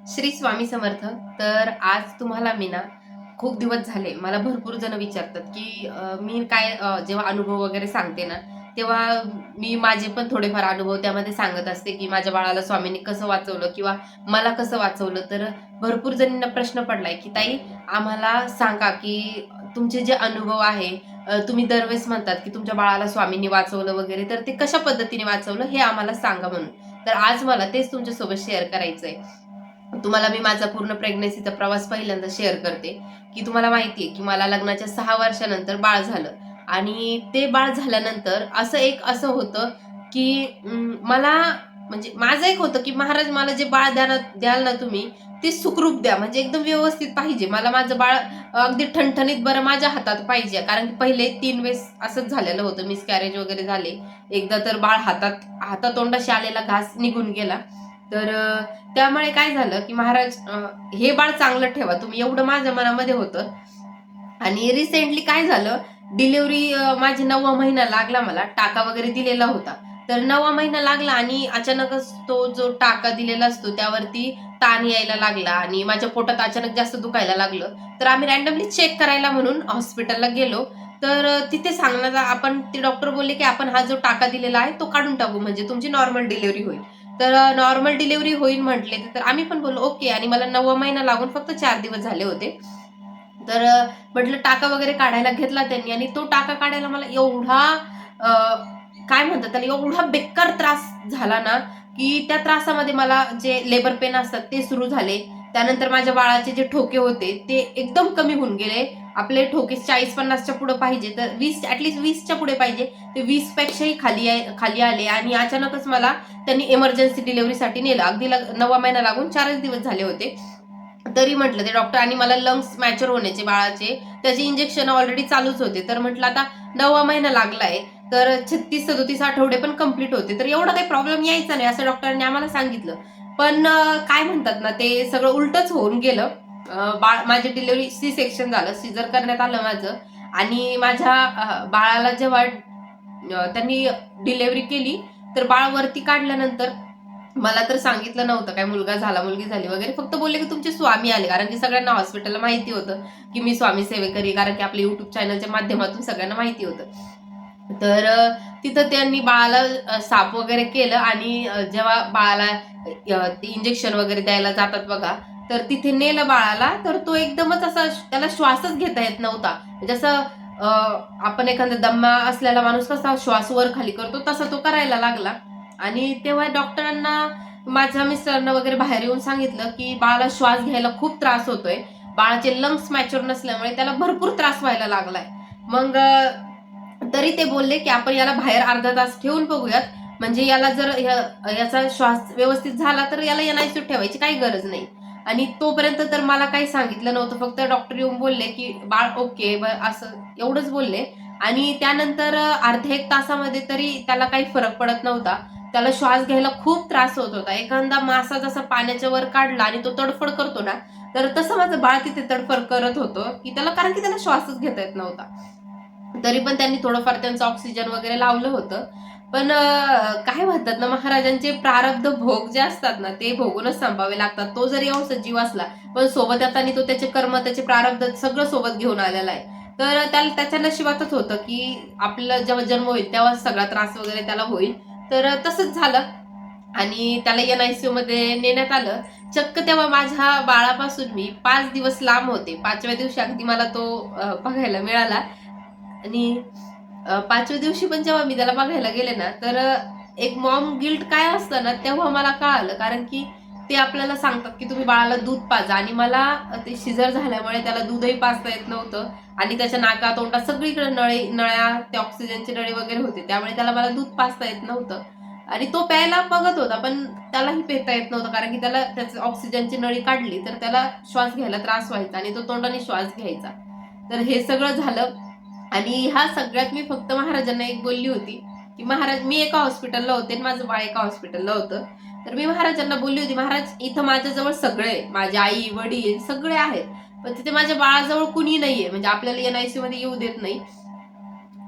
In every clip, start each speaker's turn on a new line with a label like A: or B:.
A: श्री स्वामी समर्थ. तर आज तुम्हाला मी ना खूप दिवस झाले मला भरपूर जण विचारतात की मी काय जेव्हा अनुभव वगैरे सांगते ना तेव्हा मी माझे पण थोडेफार अनुभव त्यामध्ये सांगत असते की माझ्या बाळाला स्वामींनी कसं वाचवलं किंवा मला कसं वाचवलं. तर भरपूर जणींना प्रश्न पडलाय की ताई आम्हाला सांगा की तुमचे जे अनुभव आहे, तुम्ही दरवेळेस म्हणतात की तुमच्या बाळाला स्वामींनी वाचवलं वगैरे, तर ते कशा पद्धतीने वाचवलं हे आम्हाला सांगा म्हणून. तर आज मला तेच तुमच्यासोबत शेअर करायचंय. तुम्हाला मी माझा पूर्ण प्रेग्नन्सीचा प्रवास पहिल्यांदा शेअर करते. की तुम्हाला माहिती आहे की मला लग्नाच्या 6 वर्षानंतर बाळ झालं आणि ते बाळ झाल्यानंतर असं होतं की मला म्हणजे माझं एक होतं की महाराज मला जे बाळ द्याल ना तुम्ही, ते सुखरूप द्या, म्हणजे एकदम व्यवस्थित पाहिजे. मला माझं बाळ अगदी ठणठणीत बरं माझ्या हातात पाहिजे. कारण की पहिले 3 वेळेस असंच झालेलं होतं, मिसकॅरेज वगैरे झाले. एकदा तर बाळ हातातोंडाशी आलेला घास निघून गेला. तर त्यामुळे काय झालं की महाराज हे बाळ चांगलं ठेवा तुम्ही, एवढं माझ्या मनामध्ये होतं. आणि रिसेंटली काय झालं, डिलिव्हरी माझी 9वा महिना लागला, मला टाका वगैरे दिलेला होता. तर 9वा महिना लागला आणि अचानकच तो जो टाका दिलेला असतो त्यावरती ताण यायला लागला आणि माझ्या पोटात अचानक जास्त दुखायला लागलं. तर आम्ही रँडमली चेक करायला म्हणून हॉस्पिटलला गेलो. तर तिथे सांगण्यात आपण ते डॉक्टर बोलले की आपण हा जो टाका दिलेला आहे तो काढून टाकू, म्हणजे तुमची नॉर्मल डिलिव्हरी होईल. तर नॉर्मल डिलिव्हरी होईल म्हटले, तर आम्ही पण बोललो ओके. आणि मला 9वा महिना लागून फक्त 4 दिवस झाले होते. तर म्हटलं टाका वगैरे काढायला घेतला त्यांनी आणि तो टाका काढायला मला एवढा अ, काय म्हणतात त्याला, एवढा बेकार त्रास झाला ना, की त्या त्रासामध्ये मला जे लेबर पेन असतात ते सुरू झाले. त्यानंतर माझ्या बाळाचे जे ठोके होते ते एकदम कमी होऊन गेले. आपले ठोके 40-50च्या पुढे पाहिजे, तर 20 ॲटलीस्ट 20च्या पुढे पाहिजे. ते 20 पेक्षाही खाली आले आणि अचानकच मला त्यांनी इमर्जन्सी डिलिव्हरीसाठी नेलं. अगदी 9वा महिना लागून 4च दिवस झाले होते. तरी म्हटलं ते डॉक्टर, आणि मला लंग्स मॅच्युअर होण्याचे बाळाचे त्याचे इंजेक्शन ऑलरेडी चालूच होते. तर म्हटलं आता 9वा महिना लागलाय, तर 36-37 आठवडे पण कंप्लीट होते. तर एवढा काही प्रॉब्लेम यायचा नाही असं डॉक्टरांनी आम्हाला सांगितलं. पण काय म्हणतात ना, ते सगळं उलटच होऊन गेलं. बाळ माझी डिलिव्हरी सी सेक्शन झालं. सीझर करण्यात आलं माझं. आणि माझ्या बाळाला जेव्हा त्यांनी डिलिव्हरी केली, तर बाळ वरती काढल्यानंतर मला तर सांगितलं नव्हतं काय मुलगा झाला, मुलगी झाली वगैरे. फक्त बोलले की तुमचे स्वामी आले. कारण की सगळ्यांना हॉस्पिटलला माहिती होतं की मी स्वामी सेवेकरी, कारण की आपल्या युट्यूब चॅनलच्या माध्यमातून सगळ्यांना माहिती होतं. तर तिथं त्यांनी बाळाला साफ वगैरे केलं आणि जेव्हा बाळाला ते इंजेक्शन वगैरे द्यायला जातात बघा, तर तिथे नेलं बाळाला. तर तो एकदमच असा त्याला श्वासच घेता येत नव्हता. जसं आपण एखादा दम्मा असलेला माणूस कसा श्वास वर खाली करतो, तसा तो करायला लागला. आणि तेव्हा डॉक्टरांना, माझ्या मिस्टरांना वगैरे बाहेर येऊन सांगितलं की बाळाला श्वास घ्यायला खूप त्रास होतोय. बाळाचे लंग्स मॅच्युअर नसल्यामुळे त्याला भरपूर त्रास व्हायला लागलाय. मग तरी ते बोलले की आपण याला बाहेर अर्धा तास ठेवून बघूयात. म्हणजे याला जर याचा श्वास व्यवस्थित झाला तर याला एनआयसीयूत ठेवायची काही गरज नाही. आणि तोपर्यंत तर मला काही सांगितलं नव्हतं. फक्त डॉक्टर येऊन बोलले की बाळ ओके, असं एवढंच बोलले. आणि त्यानंतर अर्ध्या 1 तासामध्ये तरी त्याला काही फरक पडत नव्हता. त्याला श्वास घ्यायला खूप त्रास होत होता. एखादा मासा जसा पाण्याच्या वर काढला आणि तो तडफड करतो ना, तर तसं माझं बाळ तिथे तडफड करत होतं, की त्याला, कारण की त्याला श्वासच घेता येत नव्हता. तरी पण त्यांनी थोडंफार त्यांचं ऑक्सिजन वगैरे लावलं होतं. पण काय म्हणतात ना, महाराजांचे प्रारब्ध भोग जे असतात ना, ते भोगूनच संपावे लागतात. तो जरी एवढा जीव असला, पण सोबत येताना तो त्याचे कर्म, त्याचे प्रारब्ध सगळं सोबत घेऊन आलेला आहे. तर त्याला त्याच्या नशिबातच होतं, की आपला जेव्हा जन्म होईल तेव्हा सगळा त्रास वगैरे त्याला होईल. तर तसंच झालं आणि त्याला एनआयसीयूमध्ये नेण्यात आलं. चक्क तेव्हा माझ्या बाळापासून मी 5 दिवस लांब होते. 5व्या दिवशी अगदी मला तो बघायला मिळाला. आणि 5व्या दिवशी पण जेव्हा मी त्याला बघायला गेले ना, तर एक मॉम गिल्ट काय असतं ना, तेव्हा मला कळालं. कारण की ते आपल्याला सांगतात की तुम्ही बाळाला दूध पाजा, आणि मला ते शिजर झाल्यामुळे त्याला दूधही पाजता येत नव्हतं. आणि त्याच्या नाका-तोंडात सगळीकडे नळ्या, ते ऑक्सिजनचे नळे वगैरे होते. त्यामुळे त्याला मला दूध पाजता येत नव्हतं. आणि तो प्यायला बघत होता, पण त्यालाही पिता येत नव्हतं. कारण की त्याला त्याची ऑक्सिजनची नळी काढली, तर त्याला श्वास घ्यायला त्रास व्हायचा आणि तो तोंडाने श्वास घ्यायचा. तर हे सगळं झालं. आणि ह्या सगळ्यात मी फक्त महाराजांना एक बोलली होती, की महाराज, मी एका हॉस्पिटलला होते आणि माझं बाळ एका हॉस्पिटलला होतं. तर मी महाराजांना बोलली होती, महाराज इथं माझ्याजवळ सगळे आहे. माझे आई, वडील सगळे आहेत. पण तिथे माझ्या बाळाजवळ कुणी नाहीये. म्हणजे आपल्याला एनआयसीयू मध्ये येऊ देत नाही.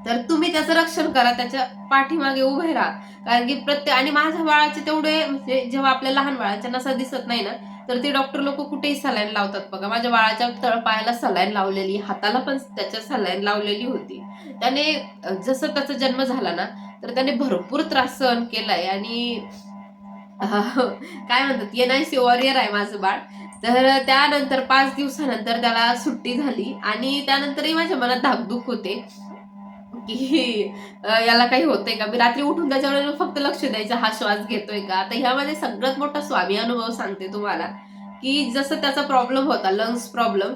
A: तर तुम्ही त्याचं रक्षण करा, त्याच्या पाठीमागे उभे राहा. कारण की आणि माझ्या बाळाचे तेवढे, म्हणजे जेव्हा आपल्या लहान बाळाच्या नसा दिसत नाही ना, तर ते डॉक्टर लोक कुठेही सलाईन लावतात बघा. माझ्या बाळाच्या तळपायाला सलाईन लावलेली, हाताला पण त्याच्या सलाईन लावलेली होती. त्याने जसं त्याचा जन्म झाला ना, तर त्याने भरपूर त्रास सहन केलाय आणि काय म्हणतात, एनआयसी वॉरियर आहे माझं बाळ. तर त्यानंतर 5 दिवसानंतर त्याला सुट्टी झाली आणि त्यानंतरही माझ्या मनात धाकधूक होते, की याला काही होतंय का? मी रात्री उठून त्याच्यावर फक्त लक्ष द्यायचं, हा श्वास घेतोय का? आता ह्यामध्ये सगळ्यात मोठा स्वामी अनुभव सांगते तुम्हाला, की जसं त्याचा प्रॉब्लेम होता लंग्स प्रॉब्लेम,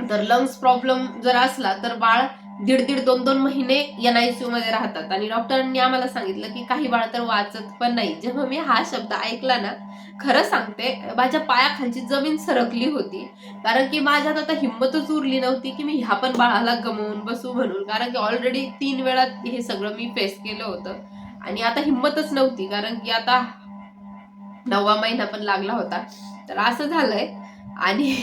A: तर लंग्स प्रॉब्लेम जर असला तर बाळ दीड-दीड, 2-2 महिने एनआयसीयू मध्ये राहतात आणि डॉक्टरांनी आम्हाला सांगितलं, की काही बाळ तर वाचत पण नाही. जेव्हा मी हा शब्द ऐकला ना, खरं सांगते माझ्या पायाखालची जमीन सरकली होती. कारण की माझ्यात आता हिंमतच उरली नव्हती, की मी ह्या पण बाळाला गमावून बसू म्हणून. कारण की ऑलरेडी 3 वेळा हे सगळं मी फेस केलं होतं आणि आता हिंमतच नव्हती. कारण की आता 9वा महिना पण लागला होता. तर असं झालंय आणि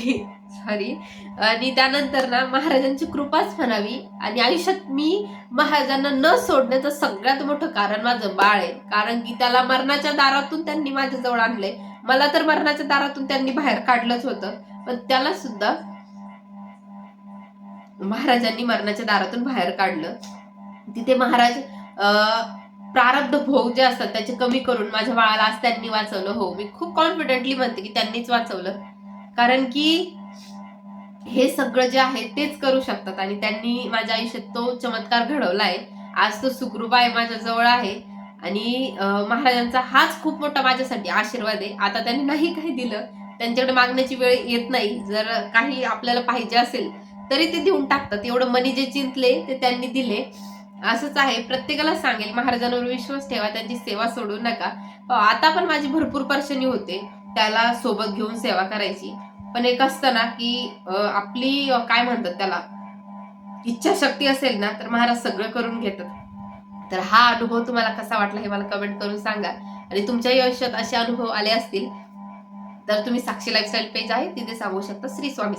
A: सॉरी. आणि त्यानंतर ना महाराजांची कृपाच म्हणावी आणि आयुष्यात मी महाराजांना न सोडण्याचं सगळ्यात मोठं कारण माझं बाळ आहे. कारण की त्याला मरणाच्या दारातून त्यांनी माझ्याजवळ आणलंय. मला तर मरणाच्या दारातून त्यांनी बाहेर काढलंच होतं. पण त्याला सुद्धा महाराजांनी मरणाच्या दारातून बाहेर काढलं. तिथे महाराज प्रारब्ध भोग जे असतात त्याचे कमी करून माझ्या बाळाला आज त्यांनी वाचवलं. हो, मी खूप कॉन्फिडेंटली म्हणते की त्यांनीच वाचवलं. कारण की हे सगळं जे आहे तेच करू शकतात आणि त्यांनी माझ्या आयुष्यात तो चमत्कार घडवलाय. आज तो सुखरूप आहे, माझ्या जवळ आहे आणि महाराजांचा हाच खूप मोठा माझ्यासाठी आशीर्वाद आहे. आता त्यांनी नाही काही दिलं, त्यांच्याकडे मागण्याची वेळ येत नाही. जर काही आपल्याला पाहिजे असेल तरी ते देऊन टाकतात. एवढं मनी जे चिंतले ते त्यांनी दिले. असंच आहे. प्रत्येकाला सांगेल महाराजांवर विश्वास ठेवा, त्यांची सेवा सोडू नका. आता पण माझी भरपूर परेशानी होते. त्याला सोबत घेऊन सेवा करायची. पण एक असतं ना, की आपली काय म्हणतात त्याला, इच्छाशक्ती असेल ना, तर महाराज सगळं करून घेतात. तर हा अनुभव तुम्हाला कसा वाटला हे मला कमेंट करून सांगा. आणि तुमच्याही आयुष्यात असे अनुभव आले असतील, तर तुम्ही साक्षी लाईफस्टाईल पेज आहे तिथे सांगू शकता. श्री स्वामी